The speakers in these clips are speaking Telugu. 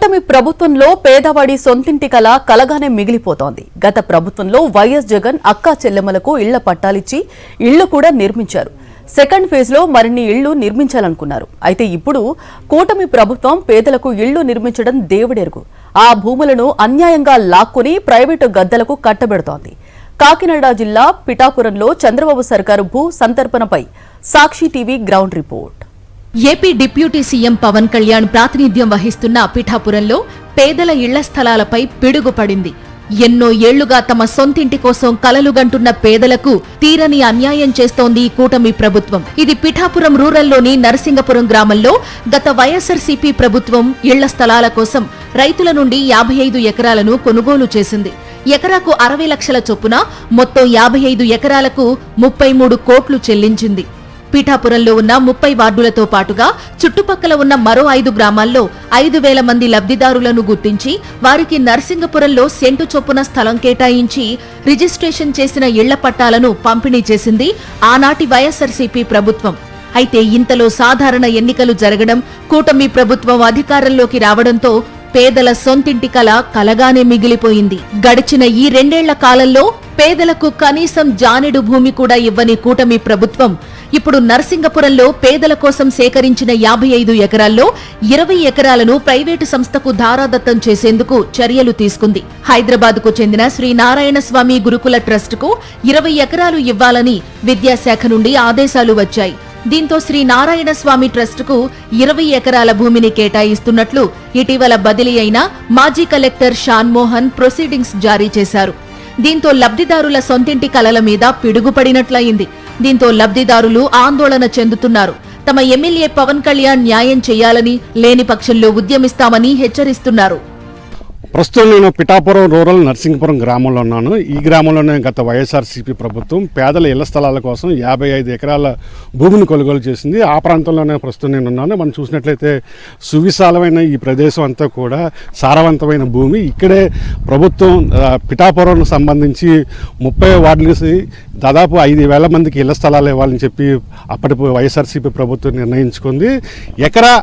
కూటమి ప్రభుత్వంలో పేదవాడి సొంతింటి కల కలగానే మిగిలిపోతోంది. గత ప్రభుత్వంలో వైఎస్ జగన్ అక్కా చెల్లెమ్మలకు ఇళ్ల పట్టాలిచ్చి ఇళ్లు కూడా నిర్మించారు. సెకండ్ ఫేజ్ లో మరిన్ని ఇళ్లు నిర్మించాలనుకున్నారు. అయితే ఇప్పుడు కూటమి ప్రభుత్వం పేదలకు ఇళ్లు నిర్మించడం దేవుడెరుగు. ఆ భూములను అన్యాయంగా లాక్కుని ప్రైవేటు గద్దలకు కట్టబెడుతోంది. కాకినాడ జిల్లా పిఠాపురంలో చంద్రబాబు సర్కారు భూ సంతర్పణపై Sakshi TV ground report. AP deputy CM Pawan Kalyan ప్రాతినిధ్యం వహిస్తున్న పిఠాపురంలో పేదల ఇళ్ల స్థలాలపై పిడుగుపడింది. ఎన్నో ఏళ్లుగా తమ సొంతింటి కోసం కలలుగంటున్న పేదలకు తీరని అన్యాయం చేస్తోంది కూటమి ప్రభుత్వం. ఇది పిఠాపురం రూరల్లోని నరసింగపురం గ్రామంలో గత వైఎస్ఆర్సీపీ ప్రభుత్వం ఇళ్ల స్థలాల కోసం రైతుల నుండి 55 ఎకరాలను కొనుగోలు చేసింది. ఎకరాకు 60 లక్షల చొప్పున మొత్తం 55 ఎకరాలకు 33 కోట్లు చెల్లించింది. పీఠాపురంలో ఉన్న 30 వార్డులతో పాటుగా చుట్టుపక్కల ఉన్న మరో 5 గ్రామాల్లో 5,000 మంది లబ్ధిదారులను గుర్తించి వారికి నర్సింగపురంలో సెంటు చొప్పున స్థలం కేటాయించి రిజిస్ట్రేషన్ చేసిన ఇళ్ల పట్టాలను పంపిణీ చేసింది ఆనాటి వైఎస్ఆర్సీపీ ప్రభుత్వం. అయితే ఇంతలో సాధారణ ఎన్నికలు జరగడం, కూటమి ప్రభుత్వం అధికారంలోకి రావడంతో పేదల సొంతింటి కల కలగానే మిగిలిపోయింది. గడిచిన ఈ 2 ఏళ్ల కాలంలో పేదలకు కనీసం జానెడు భూమి కూడా ఇవ్వని కూటమి ప్రభుత్వం ఇప్పుడు నర్సింగపురంలో పేదల కోసం సేకరించిన 55 ఎకరాల్లో 20 ఎకరాలను ప్రైవేటు సంస్థకు ధారాదత్తం చేసేందుకు చర్యలు తీసుకుంది. హైదరాబాద్కు చెందిన శ్రీ నారాయణ స్వామి గురుకుల ట్రస్టుకు 20 ఎకరాలు ఇవ్వాలని విద్యాశాఖ నుండి ఆదేశాలు వచ్చాయి. దీంతో శ్రీ నారాయణ స్వామి ట్రస్టుకు 20 ఎకరాల భూమిని కేటాయిస్తున్నట్లు ఇటీవల బదిలీ అయిన మాజీ కలెక్టర్ షాన్ మోహన్ ప్రొసీడింగ్స్ జారీ చేశారు. దీంతో లబ్ధిదారుల సొంతింటి కలల మీద పిడుగుపడినట్లయింది. దీంతో లబ్ధిదారులు ఆందోళన చెందుతున్నారు. తమ ఎమ్మెల్యే పవన్ కళ్యాణ్ న్యాయం చేయాలని, లేని పక్షంలో ఉద్యమిస్తామని హెచ్చరిస్తున్నారు. ప్రస్తుతం నేను పిఠాపురం రూరల్ నర్సింగపురం గ్రామంలో ఉన్నాను. ఈ గ్రామంలోనే గత వైఎస్ఆర్సీపీ ప్రభుత్వం పేదల ఇళ్ల స్థలాల కోసం 55 ఎకరాల భూమిని కొనుగోలు చేసింది. ఆ ప్రాంతంలోనే ప్రస్తుతం నేను ఉన్నాను. మనం చూసినట్లయితే సువిశాలమైన ఈ ప్రదేశం అంతా కూడా సారవంతమైన భూమి. ఇక్కడే ప్రభుత్వం పిఠాపురం సంబంధించి 30 వార్డులకి దాదాపు 5,000 మందికి ఇళ్ల స్థలాలు ఇవ్వాలని చెప్పి అప్పటి వైఎస్ఆర్సీపీ ప్రభుత్వం నిర్ణయించుకుంది. ఎకరా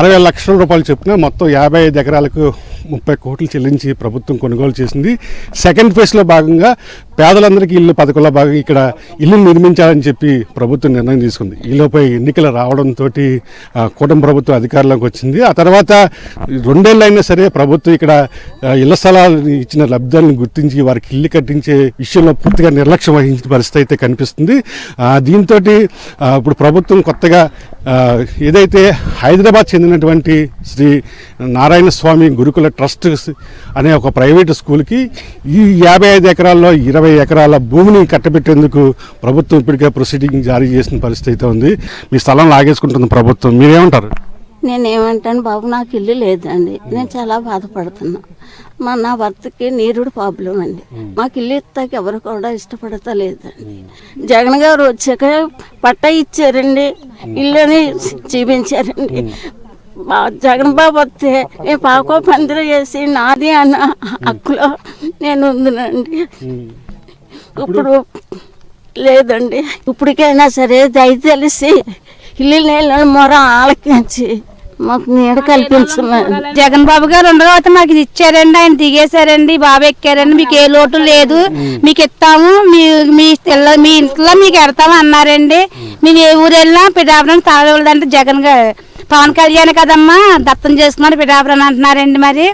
60 లక్షల రూపాయలు చొప్పున మొత్తం 55 ఎకరాలకు 30 కోట్లు చెల్లించి ప్రభుత్వం కొనుగోలు చేసింది. సెకండ్ ఫేజ్లో భాగంగా పేదలందరికీ ఇల్లు పథకంలో భాగంగా ఇక్కడ ఇల్లు నిర్మించాలని చెప్పి ప్రభుత్వం నిర్ణయం తీసుకుంది. ఈలోపై ఎన్నికలు రావడంతో కూటమి ప్రభుత్వం అధికారంలోకి వచ్చింది. ఆ తర్వాత 2 ఏళ్ళైనా సరే ప్రభుత్వం ఇక్కడ ఇళ్ల స్థలాలు ఇచ్చిన లబ్ధాలను గుర్తించి వారికి ఇల్లు కట్టించే విషయంలో పూర్తిగా నిర్లక్ష్యం వహించిన పరిస్థితి అయితే కనిపిస్తుంది. దీంతో ఇప్పుడు ప్రభుత్వం కొత్తగా ఏదైతే హైదరాబాద్ చెందినటువంటి శ్రీ నారాయణ స్వామి గురుకుల ట్రస్ట్ అనే ఒక ప్రైవేటు స్కూల్కి ఈ 55 ఎకరాల్లో 20 ఎకరాల భూమిని కట్టబెట్టేందుకు ప్రభుత్వం ఇప్పటికే ప్రొసీడింగ్ జారీ చేసిన పరిస్థితి అయితే ఉంది. మీ స్థలం లాగేసుకుంటుంది ప్రభుత్వం. మీరేమంటారు? నేనేమంటాను బాబు, నాకు ఇల్లు లేదండి. నేను చాలా బాధపడుతున్నా. నా భర్తకి నీరుడు ప్రాబ్లం అండి. మాకు ఇల్లు ఇస్తాక ఎవరు కూడా ఇష్టపడతలేదండి. జగన్ గారు వచ్చాక పట్టా ఇచ్చారండి, ఇల్లుని చూపించారండి. జగన్ బాబు వస్తే నేను పాకో పందిరి చేసి నాది అన్న హక్కులో నేను ఉందినండి. ఇప్పుడు లేదండి. ఇప్పటికైనా సరే దయచేసి ఇల్లు నీళ్ళ మొర ఆలకించి మాకు నీడ కల్పించమని. జగన్ బాబు గారు ఉండగా మాకు ఇది ఇచ్చారండి, ఆయన దిగేశారండి, బాబు ఎక్కారండి, మీకు ఏ లోటు లేదు, మీకు ఇస్తాము, మీ ఇంట్లో మీకు ఎడతాము అన్నారండి. మేము ఏ ఊరు వెళ్ళినా పిఠాపురం తాగలదంటే జగన్ గారు పవన్ కళ్యాణ్ కదమ్మా దత్తం చేసుకున్నాడు పిఠాపురం అంటున్నారండి.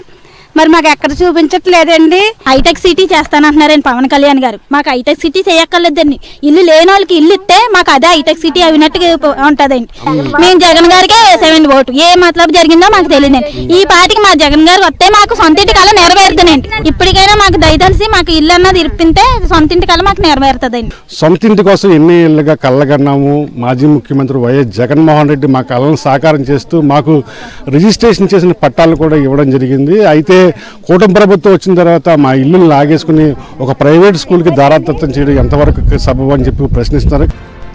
మరి మాకు ఎక్కడ చూపించట్లేదండి. హైటెక్ సిటీ చేస్తానంటున్నారండి పవన్ కళ్యాణ్ గారు. మాకు హైటెక్ సిటీ చేయక్కర్లేదండి. ఇల్లు లేని వాళ్ళకి ఇల్లు ఇస్తే మాకు అదే హైటెక్ సిటీ అయినట్టుగా ఉంటుందండి. మేము జగన్ గారికే వేసామండి ఓటు. ఏ మతలబు జరిగిందో మాకు తెలియదండి. ఈ పాటికి మా జగన్ గారు వస్తే మాకు సొంతింటి కళ నెరవేరుతుందండి. ఇప్పటికైనా మాకు దయతలిసి మాకు ఇల్లు అన్నది ఇరుపుతుంటే సొంతింటి కళ మాకు నెరవేరుతుందండి. సొంతింటి కోసం ఎన్ని ఏళ్ళుగా కళ్ళగన్నాము. మాజీ ముఖ్యమంత్రి వైఎస్ జగన్మోహన్ రెడ్డి మా కళను సాకారం చేస్తూ మాకు రిజిస్ట్రేషన్ చేసిన పట్టాలు కూడా ఇవ్వడం జరిగింది. అయితే కూటమి ప్రభుత్వం వచ్చిన తర్వాత మా ఇల్లును లాగేసుకుని ఒక ప్రైవేట్ స్కూల్కి దారాదత్తం చేయడం ఎంతవరకు సబబు అని చెప్పి ప్రశ్నిస్తున్నారు.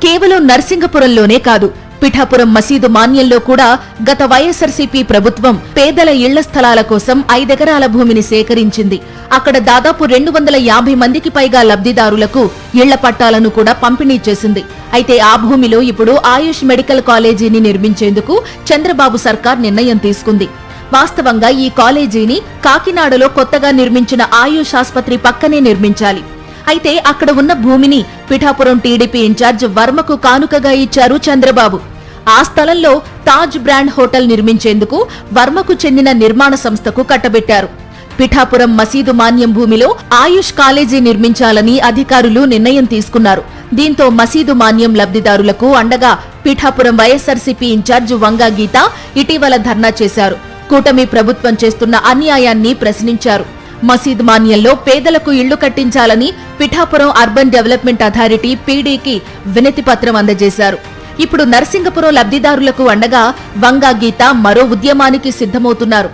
కేవలం నర్సింగపురంలోనే కాదు, పిఠాపురం మసీదు మాన్యంలో కూడా గత వైఎస్ఆర్సీపీ ప్రభుత్వం పేదల ఇళ్ల స్థలాల కోసం 5 ఎకరాల భూమిని సేకరించింది. అక్కడ దాదాపు 250 మందికి పైగా లబ్ధిదారులకు ఇళ్ల పట్టాలను కూడా పంపిణీ చేసింది. అయితే ఆ భూమిలో ఇప్పుడు ఆయుష్ మెడికల్ కాలేజీని నిర్మించేందుకు చంద్రబాబు సర్కార్ నిర్ణయం తీసుకుంది. వాస్తవంగా ఈ కాలేజీని కాకినాడలో కొత్తగా నిర్మించిన ఆయుష్ ఆస్పత్రి పక్కనే నిర్మించాలి. అయితే అక్కడ ఉన్న భూమిని పిఠాపురం టీడీపీ ఇన్ఛార్జ్ వర్మకు కానుకగా ఇచ్చారు చంద్రబాబు. ఆ స్థలంలో తాజ్ బ్రాండ్ హోటల్ నిర్మించేందుకు వర్మకు చెందిన నిర్మాణ సంస్థకు కట్టబెట్టారు. పిఠాపురం మసీదు మాన్యం భూమిలో ఆయుష్ కాలేజీ నిర్మించాలని అధికారులు నిర్ణయం తీసుకున్నారు. దీంతో మసీదు మాన్యం లబ్ధిదారులకు అండగా పిఠాపురం వైఎస్ఆర్సీపీ ఇన్ఛార్జ్ వంగా గీత ఇటీవల ధర్నా చేశారు. కూటమి ప్రభుత్వం చేస్తున్న అన్యాయాన్ని ప్రశ్నించారు. మసీదు మాన్యంలో పేదలకు ఇళ్లు కట్టించాలని పిఠాపురం అర్బన్ డెవలప్మెంట్ అథారిటీ పీడీకి వినతి పత్రం అందజేశారు. ఇప్పుడు నర్సింగపురం లబ్ధిదారులకు అండగా వంగా గీత మరో ఉద్యమానికి సిద్ధమవుతున్నారు.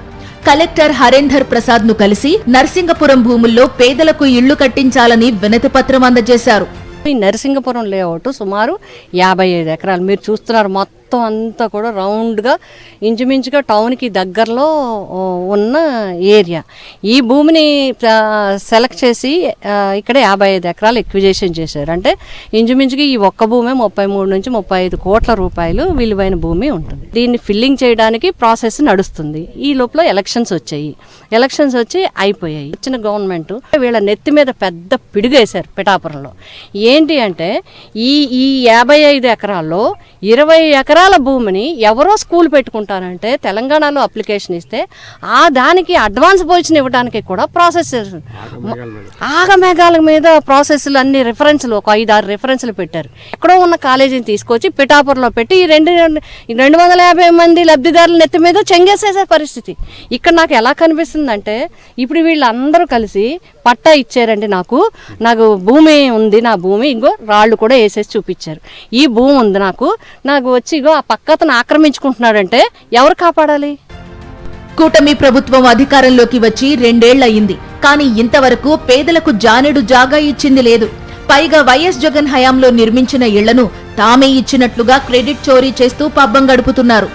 కలెక్టర్ హరేందర్ ప్రసాద్ ను కలిసి నర్సింగపురం భూముల్లో పేదలకు ఇళ్లు కట్టించాలని వినతి పత్రం అందజేశారు. ఈ నరసింగపురం లేఅవుట్ సుమారు 55 ఎకరాలు మీరు చూస్తున్నారు. మొత్తం అంతా కూడా రౌండ్గా ఇంచుమించుగా టౌన్కి దగ్గరలో ఉన్న ఏరియా. ఈ భూమిని సెలెక్ట్ చేసి ఇక్కడ 55 ఎకరాలు ఎక్విజేషన్ చేశారు. అంటే ఇంచుమించుగా ఈ ఒక్క భూమి 33 నుంచి 35 కోట్ల రూపాయలు విలువైన భూమి ఉంటుంది. దీన్ని ఫిల్లింగ్ చేయడానికి ప్రాసెస్ నడుస్తుంది. ఈ లోపల ఎలక్షన్స్ వచ్చి అయిపోయాయి. వచ్చిన గవర్నమెంట్ వీళ్ళ నెత్తి మీద పెద్ద పిడుగేశారు పిఠాపురంలో. ఏంటి అంటే ఈ 55 ఎకరాల్లో 20 ఎకరాల భూమిని ఎవరో స్కూల్ పెట్టుకుంటారంటే తెలంగాణలో అప్లికేషన్ ఇస్తే దానికి అడ్వాన్స్ పోయిషన్ ఇవ్వడానికి కూడా ప్రాసెస్ ఆగమేఘాల మీద ప్రాసెస్లు అన్ని రిఫరెన్స్లు ఒక 5-6 రిఫరెన్స్లు పెట్టారు. ఎక్కడో ఉన్న కాలేజీని తీసుకొచ్చి పిఠాపురంలో పెట్టి ఈ 250 మంది లబ్ధిదారుల నెత్తి మీద చెంగేసేసే పరిస్థితి. ఇక్కడ నాకు ఎలా కనిపిస్తుందంటే ఇప్పుడు వీళ్ళందరూ కలిసి పట్టా ఇచ్చారండి. నాకు భూమి ఉంది, నా భూమి ఇంకో రాళ్ళు కూడా వేసేసి చూపించారు. ఈ భూమి ఉంది నాకు వచ్చి ఇగో ఆ పక్కతను ఆక్రమించుకుంటున్నాడంటే ఎవరు కాపాడాలి? కూటమి ప్రభుత్వం అధికారంలోకి వచ్చి 2 ఏళ్లయింది. కానీ ఇంతవరకు పేదలకు జానెడు జాగా ఇచ్చింది లేదు. పైగా వైఎస్ జగన్ హయాంలో నిర్మించిన ఇళ్లను తామే ఇచ్చినట్లుగా క్రెడిట్ చోరీ చేస్తూ పబ్బం గడుపుతున్నారు.